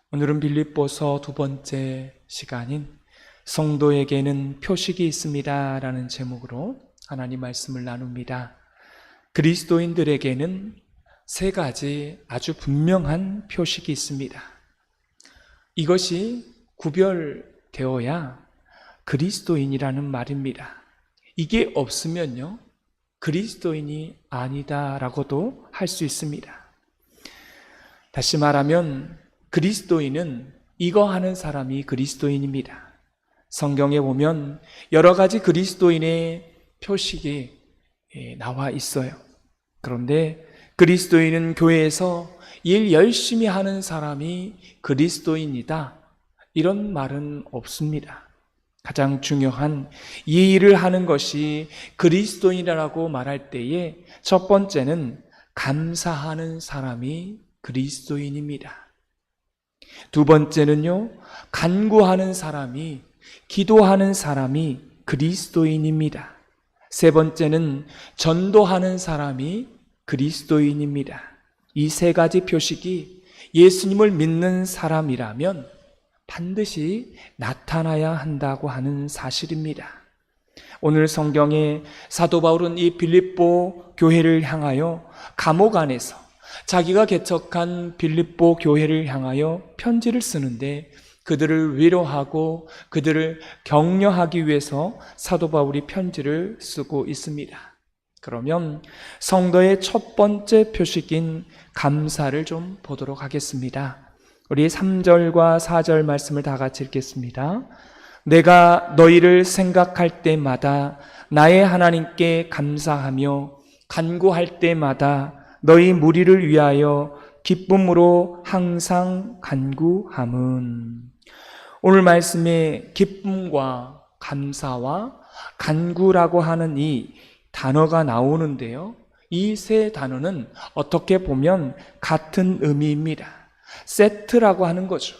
오늘은 빌립보서 두 번째 시간인 성도에게는 표식이 있습니다 라는 제목으로 하나님 말씀을 나눕니다. 그리스도인들에게는 세 가지 아주 분명한 표식이 있습니다. 이것이 구별되어야 그리스도인이라는 말입니다. 이게 없으면요, 그리스도인이 아니다라고도 할 수 있습니다. 다시 말하면 그리스도인은 이거 하는 사람이 그리스도인입니다. 성경에 보면 여러 가지 그리스도인의 표식이 나와 있어요. 그런데 그리스도인은 교회에서 일 열심히 하는 사람이 그리스도인이다, 이런 말은 없습니다. 가장 중요한 이 일을 하는 것이 그리스도인이라고 말할 때에 첫 번째는 감사하는 사람이 그리스도인입니다. 두 번째는요, 간구하는 사람이, 기도하는 사람이 그리스도인입니다. 세 번째는 전도하는 사람이 그리스도인입니다. 이 세 가지 표식이 예수님을 믿는 사람이라면 반드시 나타나야 한다고 하는 사실입니다. 오늘 성경에 사도 바울은 이 빌립보 교회를 향하여 감옥 안에서 자기가 개척한 빌립보 교회를 향하여 편지를 쓰는데 그들을 위로하고 그들을 격려하기 위해서 사도 바울이 편지를 쓰고 있습니다. 그러면 성도의 첫 번째 표식인 감사를 좀 보도록 하겠습니다. 우리 3절과 4절 말씀을 다 같이 읽겠습니다. 내가 너희를 생각할 때마다 나의 하나님께 감사하며 간구할 때마다 너희 무리를 위하여 기쁨으로 항상 간구함은. 오늘 말씀에 기쁨과 감사와 간구라고 하는 이 단어가 나오는데요, 이 세 단어는 어떻게 보면 같은 의미입니다. 세트라고 하는 거죠.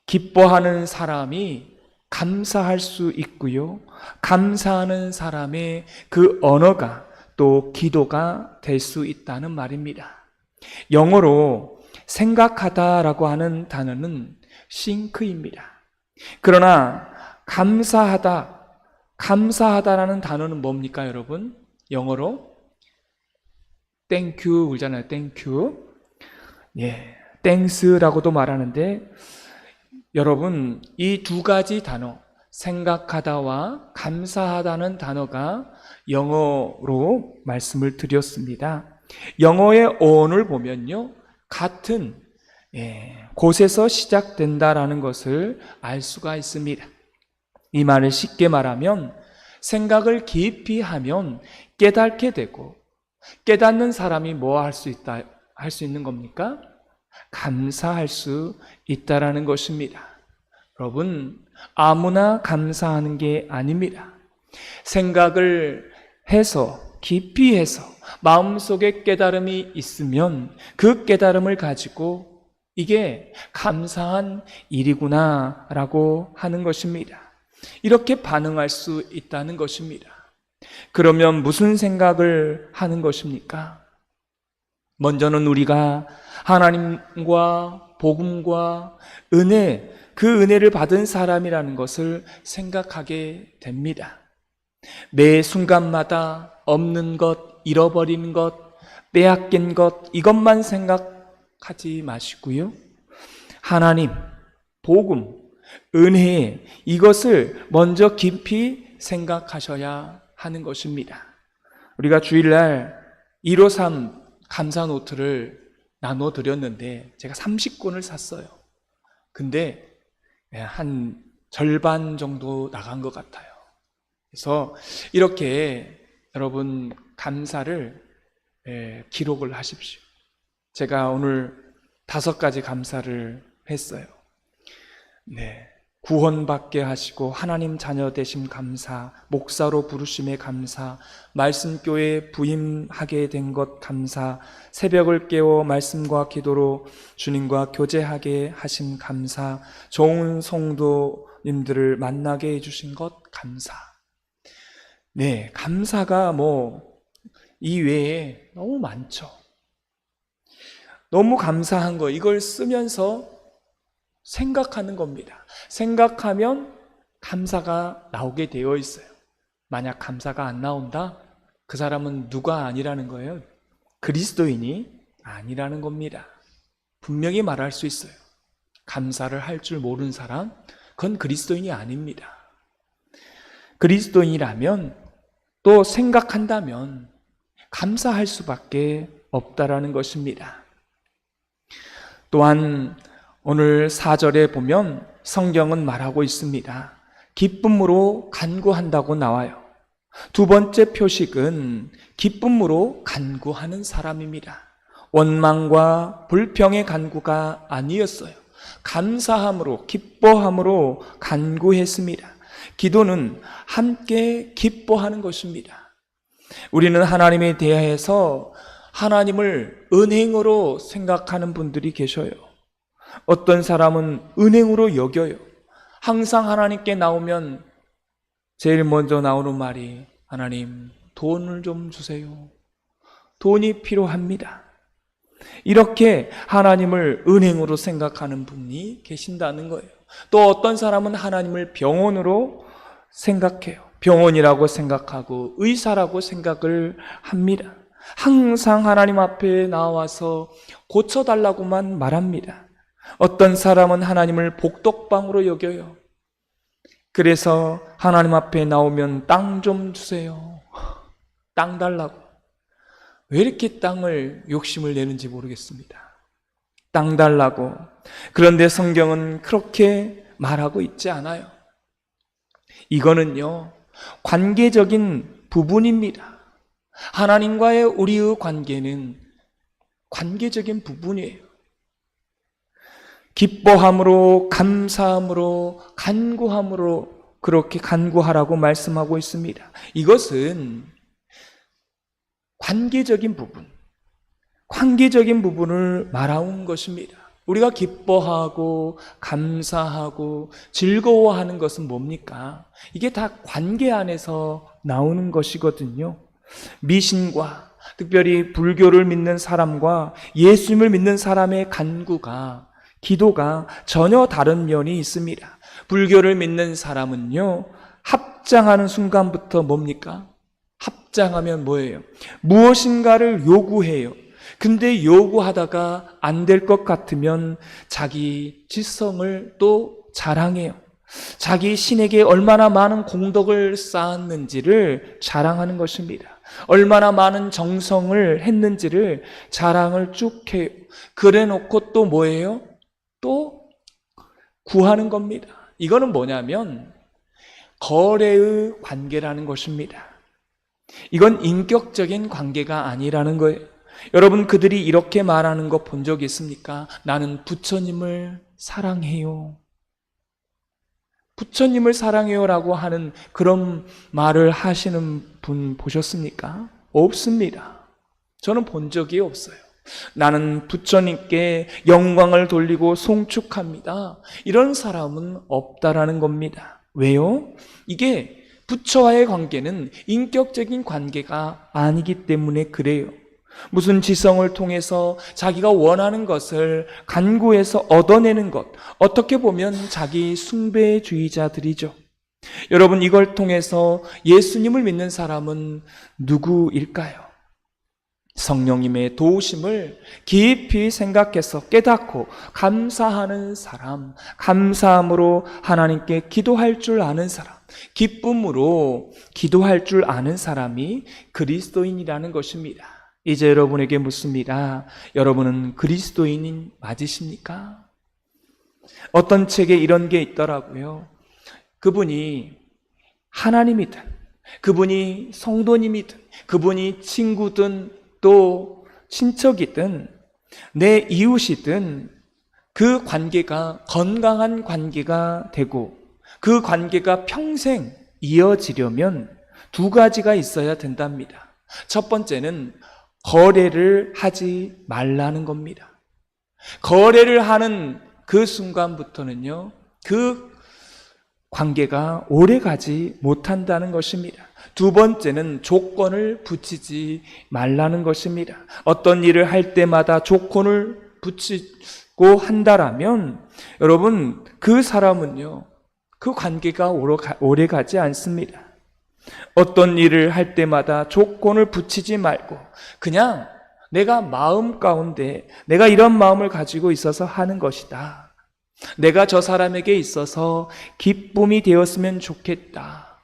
기뻐하는 사람이 감사할 수 있고요, 감사하는 사람의 그 언어가 또 기도가 될 수 있다는 말입니다. 영어로 생각하다라고 하는 단어는 think입니다. 그러나 감사하다라는 단어는 뭡니까, 여러분? 영어로 thank you 그러잖아요. thank you. thanks라고도 말하는데, 여러분, 이 두 가지 단어, 생각하다와 감사하다는 단어가 영어로 말씀을 드렸습니다. 영어의 어원을 보면요, 같은 곳에서 시작된다라는 것을 알 수가 있습니다. 이 말을 쉽게 말하면 생각을 깊이 하면 깨닫게 되고, 깨닫는 사람이 뭐 할 수 있는 겁니까? 감사할 수 있다라는 것입니다. 여러분, 아무나 감사하는 게 아닙니다. 생각을 해서, 깊이 해서 마음속에 깨달음이 있으면 그 깨달음을 가지고 이게 감사한 일이구나 라고 하는 것입니다. 이렇게 반응할 수 있다는 것입니다. 그러면 무슨 생각을 하는 것입니까? 먼저는 우리가 하나님과 복음과 은혜, 그 은혜를 받은 사람이라는 것을 생각하게 됩니다. 매 순간마다 없는 것, 잃어버린 것, 빼앗긴 것, 이것만 생각하지 마시고요, 하나님, 복음, 은혜, 이것을 먼저 깊이 생각하셔야 하는 것입니다. 우리가 주일날 153 감사 노트를 나눠드렸는데 제가 30권을 샀어요. 근데 한 절반 정도 나간 것 같아요. 그래서 이렇게 여러분 감사를 기록을 하십시오. 제가 오늘 5가지 감사를 했어요. 구원받게 하시고 하나님 자녀 되심 감사, 목사로 부르심에 감사, 말씀교회 부임하게 된 것 감사, 새벽을 깨워 말씀과 기도로 주님과 교제하게 하심 감사, 좋은 성도님들을 만나게 해주신 것 감사. 감사가 이 외에 너무 많죠. 너무 감사한 거, 이걸 쓰면서 생각하는 겁니다. 생각하면 감사가 나오게 되어 있어요. 만약 감사가 안 나온다? 그 사람은 누가 아니라는 거예요? 그리스도인이 아니라는 겁니다. 분명히 말할 수 있어요. 감사를 할 줄 모르는 사람, 그건 그리스도인이 아닙니다. 그리스도인이라면 또 생각한다면 감사할 수밖에 없다라는 것입니다. 또한 오늘 4절에 보면 성경은 말하고 있습니다. 기쁨으로 간구한다고 나와요. 두 번째 표식은 기쁨으로 간구하는 사람입니다. 원망과 불평의 간구가 아니었어요. 감사함으로, 기뻐함으로 간구했습니다. 기도는 함께 기뻐하는 것입니다. 우리는 하나님에 대해서 하나님을 은행으로 생각하는 분들이 계셔요. 어떤 사람은 은행으로 여겨요. 항상 하나님께 나오면 제일 먼저 나오는 말이 하나님, 돈을 좀 주세요. 돈이 필요합니다. 이렇게 하나님을 은행으로 생각하는 분이 계신다는 거예요. 또 어떤 사람은 하나님을 병원으로 생각해요. 병원이라고 생각하고 의사라고 생각을 합니다. 항상 하나님 앞에 나와서 고쳐달라고만 말합니다. 어떤 사람은 하나님을 복덕방으로 여겨요. 그래서 하나님 앞에 나오면 땅 좀 주세요. 땅 달라고. 왜 이렇게 땅을 욕심을 내는지 모르겠습니다. 땅 달라고. 그런데 성경은 그렇게 말하고 있지 않아요. 이거는요, 관계적인 부분입니다. 하나님과의 우리의 관계는 관계적인 부분이에요. 기뻐함으로, 감사함으로, 간구함으로 그렇게 간구하라고 말씀하고 있습니다. 이것은 관계적인 부분을 말하는 것입니다. 우리가 기뻐하고 감사하고 즐거워하는 것은 뭡니까? 이게 다 관계 안에서 나오는 것이거든요. 미신과 특별히 불교를 믿는 사람과 예수님을 믿는 사람의 간구가, 기도가 전혀 다른 면이 있습니다. 불교를 믿는 사람은요, 합장하는 순간부터 뭡니까? 합장하면 뭐예요? 무엇인가를 요구해요. 근데 요구하다가 안 될 것 같으면 자기 지성을 또 자랑해요. 자기 신에게 얼마나 많은 공덕을 쌓았는지를 자랑하는 것입니다. 얼마나 많은 정성을 했는지를 자랑을 쭉 해요. 그래 놓고 또 뭐예요? 또 구하는 겁니다. 이거는 뭐냐면 거래의 관계라는 것입니다. 이건 인격적인 관계가 아니라는 거예요. 여러분, 그들이 이렇게 말하는 거 본 적 있습니까? 나는 부처님을 사랑해요. 부처님을 사랑해요라고 하는 그런 말을 하시는 분 보셨습니까? 없습니다. 저는 본 적이 없어요. 나는 부처님께 영광을 돌리고 송축합니다. 이런 사람은 없다라는 겁니다. 왜요? 이게 부처와의 관계는 인격적인 관계가 아니기 때문에 그래요. 무슨 지성을 통해서 자기가 원하는 것을 간구해서 얻어내는 것, 어떻게 보면 자기 숭배주의자들이죠. 여러분, 이걸 통해서 예수님을 믿는 사람은 누구일까요? 성령님의 도우심을 깊이 생각해서 깨닫고 감사하는 사람, 감사함으로 하나님께 기도할 줄 아는 사람, 기쁨으로 기도할 줄 아는 사람이 그리스도인이라는 것입니다. 이제 여러분에게 묻습니다. 여러분은 그리스도인인 맞으십니까? 어떤 책에 이런 게 있더라고요. 그분이 하나님이든, 그분이 성도님이든, 그분이 친구든 또 친척이든 내 이웃이든 그 관계가 건강한 관계가 되고 그 관계가 평생 이어지려면 두 가지가 있어야 된답니다. 첫 번째는 거래를 하지 말라는 겁니다. 거래를 하는 그 순간부터는요, 그 관계가 오래가지 못한다는 것입니다. 두 번째는 조건을 붙이지 말라는 것입니다. 어떤 일을 할 때마다 조건을 붙이고 한다라면 여러분, 그 사람은요, 그 관계가 오래 가지 않습니다. 어떤 일을 할 때마다 조건을 붙이지 말고 그냥 내가 마음 가운데 내가 이런 마음을 가지고 있어서 하는 것이다. 내가 저 사람에게 있어서 기쁨이 되었으면 좋겠다.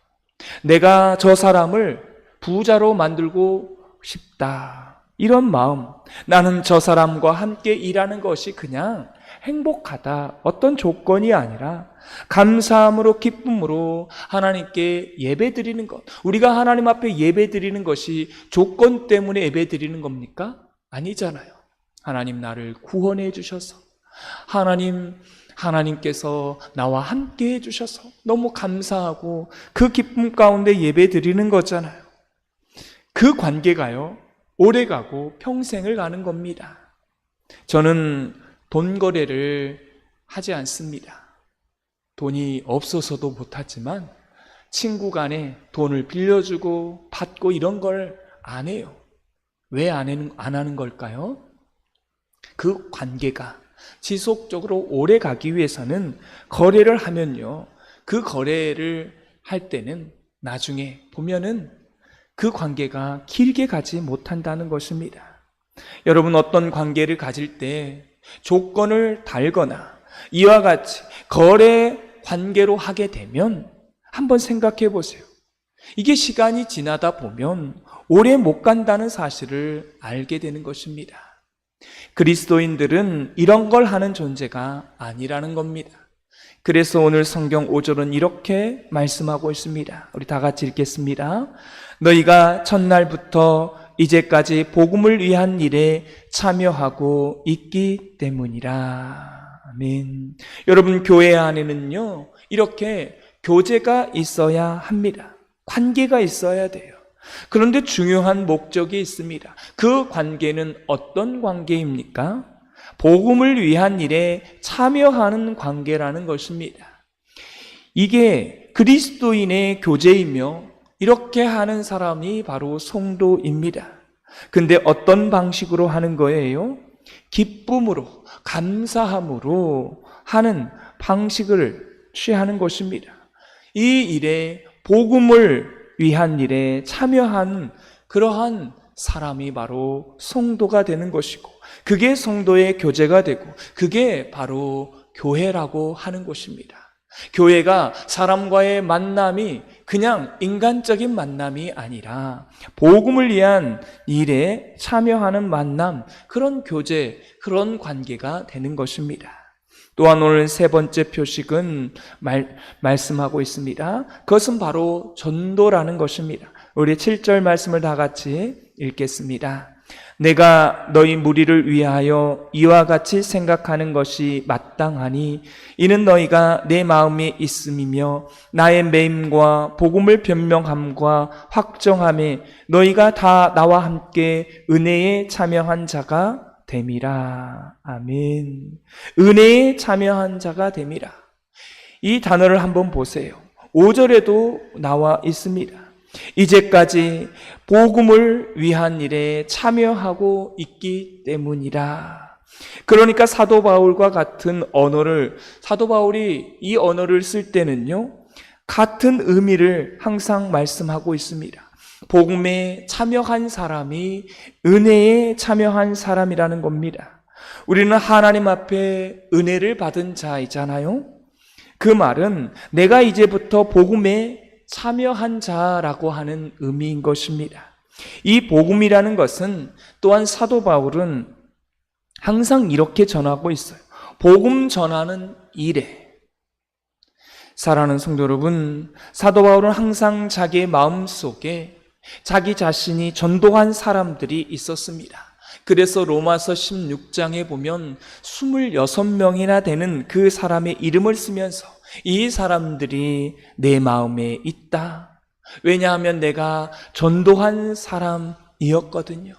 내가 저 사람을 부자로 만들고 싶다. 이런 마음, 나는 저 사람과 함께 일하는 것이 그냥 행복하다. 어떤 조건이 아니라 감사함으로 기쁨으로 하나님께 예배드리는 것. 우리가 하나님 앞에 예배드리는 것이 조건 때문에 예배드리는 겁니까? 아니잖아요. 하나님 나를 구원해 주셔서, 하나님께서 나와 함께 해주셔서 너무 감사하고 그 기쁨 가운데 예배 드리는 거잖아요. 그 관계가요, 오래가고 평생을 가는 겁니다. 저는 돈 거래를 하지 않습니다. 돈이 없어서도 못하지만 친구 간에 돈을 빌려주고 받고 이런 걸 안 해요. 왜 안 하는 걸까요? 그 관계가 지속적으로 오래 가기 위해서는 거래를 하면요, 그 거래를 할 때는 나중에 보면은 그 관계가 길게 가지 못한다는 것입니다. 여러분, 어떤 관계를 가질 때 조건을 달거나 이와 같이 거래 관계로 하게 되면 한번 생각해 보세요. 이게 시간이 지나다 보면 오래 못 간다는 사실을 알게 되는 것입니다. 그리스도인들은 이런 걸 하는 존재가 아니라는 겁니다. 그래서 오늘 성경 5절은 이렇게 말씀하고 있습니다. 우리 다 같이 읽겠습니다. 너희가 첫날부터 이제까지 복음을 위한 일에 참여하고 있기 때문이라. 아멘. 여러분, 교회 안에는요, 이렇게 교제가 있어야 합니다. 관계가 있어야 돼요. 그런데 중요한 목적이 있습니다. 그 관계는 어떤 관계입니까? 복음을 위한 일에 참여하는 관계라는 것입니다. 이게 그리스도인의 교제이며 이렇게 하는 사람이 바로 성도입니다. 근데 어떤 방식으로 하는 거예요? 기쁨으로, 감사함으로 하는 방식을 취하는 것입니다. 이 일에 복음을 위한 일에 참여한 그러한 사람이 바로 성도가 되는 것이고, 그게 성도의 교제가 되고, 그게 바로 교회라고 하는 것입니다. 교회가 사람과의 만남이 그냥 인간적인 만남이 아니라 복음을 위한 일에 참여하는 만남, 그런 교제, 그런 관계가 되는 것입니다. 또한 오늘 세 번째 표식은 말씀하고 있습니다. 그것은 바로 전도라는 것입니다. 우리 7절 말씀을 다 같이 읽겠습니다. 내가 너희 무리를 위하여 이와 같이 생각하는 것이 마땅하니 이는 너희가 내 마음에 있음이며 나의 매임과 복음을 변명함과 확정함에 너희가 다 나와 함께 은혜에 참여한 자가 됨이라. 아멘. 은혜에 참여한 자가 됨이라. 이 단어를 한번 보세요. 5절에도 나와 있습니다. 이제까지 복음을 위한 일에 참여하고 있기 때문이라. 그러니까 사도 바울과 같은 언어를, 사도 바울이 이 언어를 쓸 때는요, 같은 의미를 항상 말씀하고 있습니다. 복음에 참여한 사람이 은혜에 참여한 사람이라는 겁니다. 우리는 하나님 앞에 은혜를 받은 자이잖아요. 그 말은 내가 이제부터 복음에 참여한 자라고 하는 의미인 것입니다. 이 복음이라는 것은 또한 사도 바울은 항상 이렇게 전하고 있어요. 복음 전하는 일에. 사랑하는 성도 여러분, 사도 바울은 항상 자기의 마음속에 자기 자신이 전도한 사람들이 있었습니다. 그래서 로마서 16장에 보면 26명이나 되는 그 사람의 이름을 쓰면서 이 사람들이 내 마음에 있다. 왜냐하면 내가 전도한 사람이었거든요.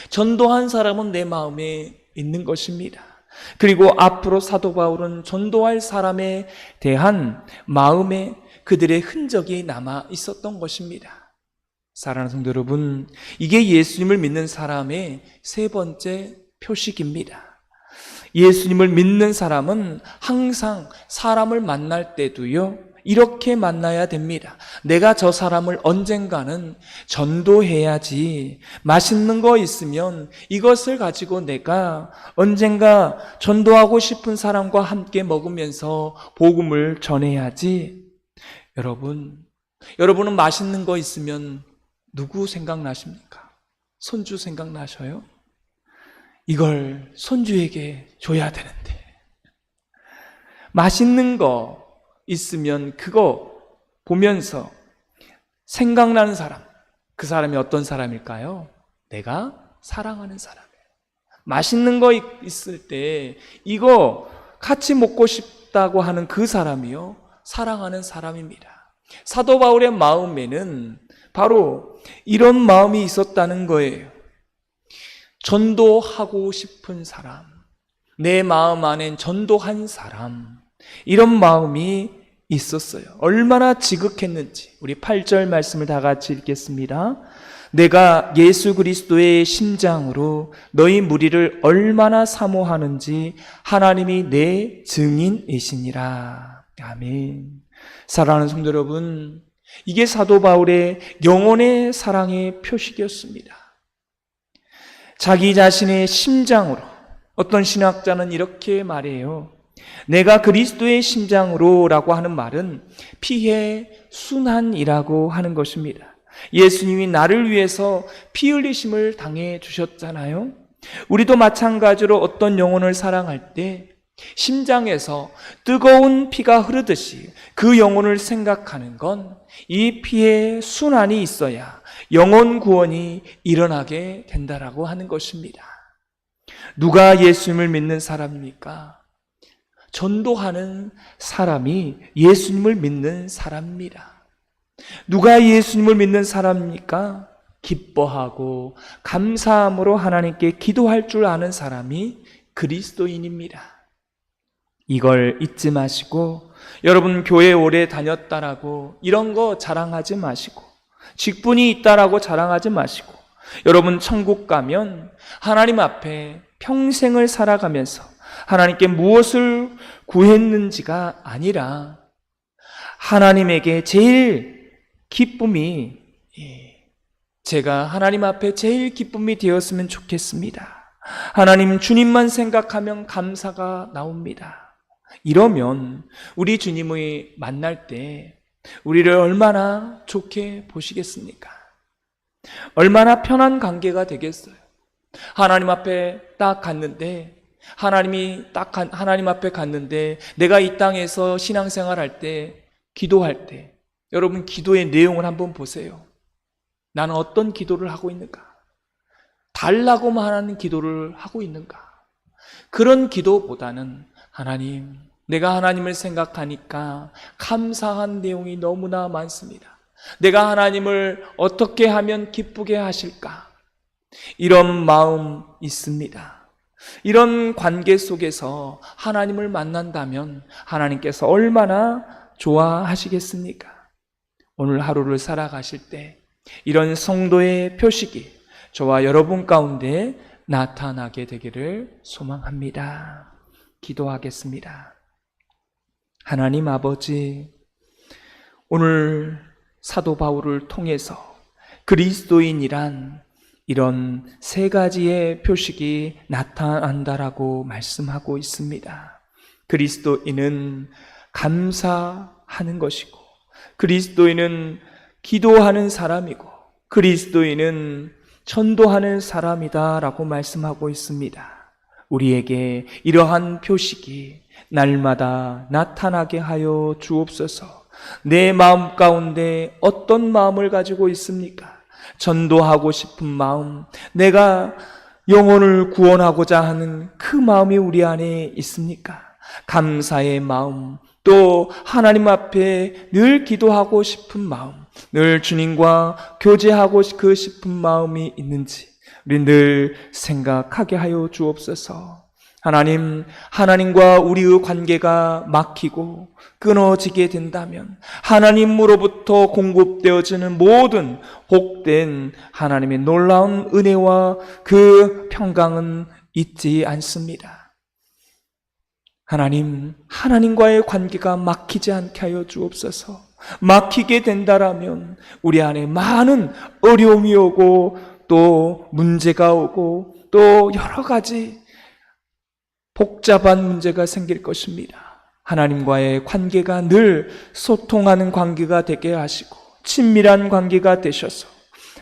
전도한 사람은 내 마음에 있는 것입니다. 그리고 앞으로 사도 바울은 전도할 사람에 대한 마음에 그들의 흔적이 남아 있었던 것입니다. 사랑하는 성도 여러분, 이게 예수님을 믿는 사람의 세 번째 표식입니다. 예수님을 믿는 사람은 항상 사람을 만날 때도요, 이렇게 만나야 됩니다. 내가 저 사람을 언젠가는 전도해야지. 맛있는 거 있으면 이것을 가지고 내가 언젠가 전도하고 싶은 사람과 함께 먹으면서 복음을 전해야지. 여러분은 맛있는 거 있으면 누구 생각나십니까? 손주 생각나셔요? 이걸 손주에게 줘야 되는데. 맛있는 거 있으면 그거 보면서 생각나는 사람, 그 사람이 어떤 사람일까요? 내가 사랑하는 사람이에요. 맛있는 거 있을 때 이거 같이 먹고 싶다고 하는 그 사람이요, 사랑하는 사람입니다. 사도 바울의 마음에는 바로 이런 마음이 있었다는 거예요. 전도하고 싶은 사람, 내 마음 안엔 전도한 사람, 이런 마음이 있었어요. 얼마나 지극했는지. 우리 8절 말씀을 다 같이 읽겠습니다. 내가 예수 그리스도의 심장으로 너희 무리를 얼마나 사모하는지 하나님이 내 증인이시니라. 아멘. 사랑하는 성도 여러분, 이게 사도 바울의 영혼의 사랑의 표식이었습니다. 자기 자신의 심장으로, 어떤 신학자는 이렇게 말해요. 내가 그리스도의 심장으로 라고 하는 말은 피의 순환이라고 하는 것입니다. 예수님이 나를 위해서 피 흘리심을 당해 주셨잖아요. 우리도 마찬가지로 어떤 영혼을 사랑할 때 심장에서 뜨거운 피가 흐르듯이 그 영혼을 생각하는 건 이 피의 순환이 있어야 영혼 구원이 일어나게 된다라고 하는 것입니다. 누가 예수님을 믿는 사람입니까? 전도하는 사람이 예수님을 믿는 사람입니다. 누가 예수님을 믿는 사람입니까? 기뻐하고 감사함으로 하나님께 기도할 줄 아는 사람이 그리스도인입니다. 이걸 잊지 마시고, 여러분 교회 오래 다녔다라고 이런 거 자랑하지 마시고, 직분이 있다라고 자랑하지 마시고, 여러분 천국 가면 하나님 앞에 평생을 살아가면서 하나님께 무엇을 구했는지가 아니라 하나님에게 제일 기쁨이, 제가 하나님 앞에 제일 기쁨이 되었으면 좋겠습니다. 하나님 주님만 생각하면 감사가 나옵니다. 이러면 우리 주님의 만날 때 우리를 얼마나 좋게 보시겠습니까? 얼마나 편한 관계가 되겠어요. 하나님 앞에 딱 갔는데, 하나님 앞에 갔는데 내가 이 땅에서 신앙생활할 때, 기도할 때, 여러분 기도의 내용을 한번 보세요. 나는 어떤 기도를 하고 있는가? 달라고만 하는 기도를 하고 있는가? 그런 기도보다는 하나님, 내가 하나님을 생각하니까 감사한 내용이 너무나 많습니다. 내가 하나님을 어떻게 하면 기쁘게 하실까? 이런 마음 있습니다. 이런 관계 속에서 하나님을 만난다면 하나님께서 얼마나 좋아하시겠습니까? 오늘 하루를 살아가실 때 이런 성도의 표식이 저와 여러분 가운데 나타나게 되기를 소망합니다. 기도하겠습니다. 하나님 아버지, 오늘 사도 바울을 통해서 그리스도인이란 이런 세 가지의 표식이 나타난다라고 말씀하고 있습니다. 그리스도인은 감사하는 것이고, 그리스도인은 기도하는 사람이고, 그리스도인은 전도하는 사람이다라고 말씀하고 있습니다. 우리에게 이러한 표식이 날마다 나타나게 하여 주옵소서. 내 마음 가운데 어떤 마음을 가지고 있습니까? 전도하고 싶은 마음, 내가 영혼을 구원하고자 하는 그 마음이 우리 안에 있습니까? 감사의 마음, 또 하나님 앞에 늘 기도하고 싶은 마음, 늘 주님과 교제하고 싶은 마음이 있는지 우리 늘 생각하게 하여 주옵소서. 하나님과 우리의 관계가 막히고 끊어지게 된다면 하나님으로부터 공급되어지는 모든 복된 하나님의 놀라운 은혜와 그 평강은 잊지 않습니다. 하나님, 하나님과의 관계가 막히지 않게 하여 주옵소서. 막히게 된다라면 우리 안에 많은 어려움이 오고 또 문제가 오고 또 여러 가지 복잡한 문제가 생길 것입니다. 하나님과의 관계가 늘 소통하는 관계가 되게 하시고 친밀한 관계가 되셔서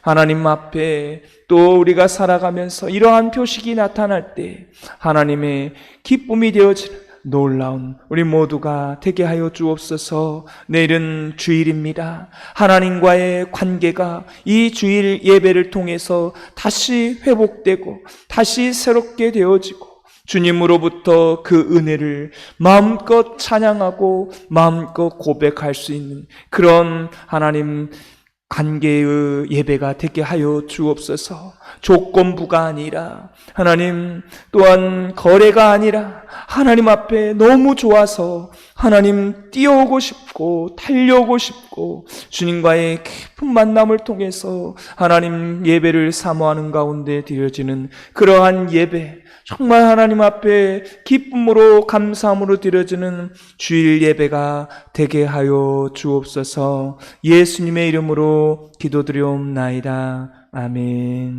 하나님 앞에 또 우리가 살아가면서 이러한 표식이 나타날 때 하나님의 기쁨이 되어지는 놀라운 우리 모두가 되게 하여 주옵소서. 내일은 주일입니다. 하나님과의 관계가 이 주일 예배를 통해서 다시 회복되고 다시 새롭게 되어지고 주님으로부터 그 은혜를 마음껏 찬양하고 마음껏 고백할 수 있는 그런 하나님 관계의 예배가 되게 하여 주옵소서. 조건부가 아니라 하나님, 또한 거래가 아니라 하나님 앞에 너무 좋아서 하나님 뛰어오고 싶고 달려오고 싶고 주님과의 깊은 만남을 통해서 하나님 예배를 사모하는 가운데 드려지는 그러한 예배, 정말 하나님 앞에 기쁨으로 감사함으로 드려지는 주일 예배가 되게 하여 주옵소서. 예수님의 이름으로 기도드리옵나이다. 아멘.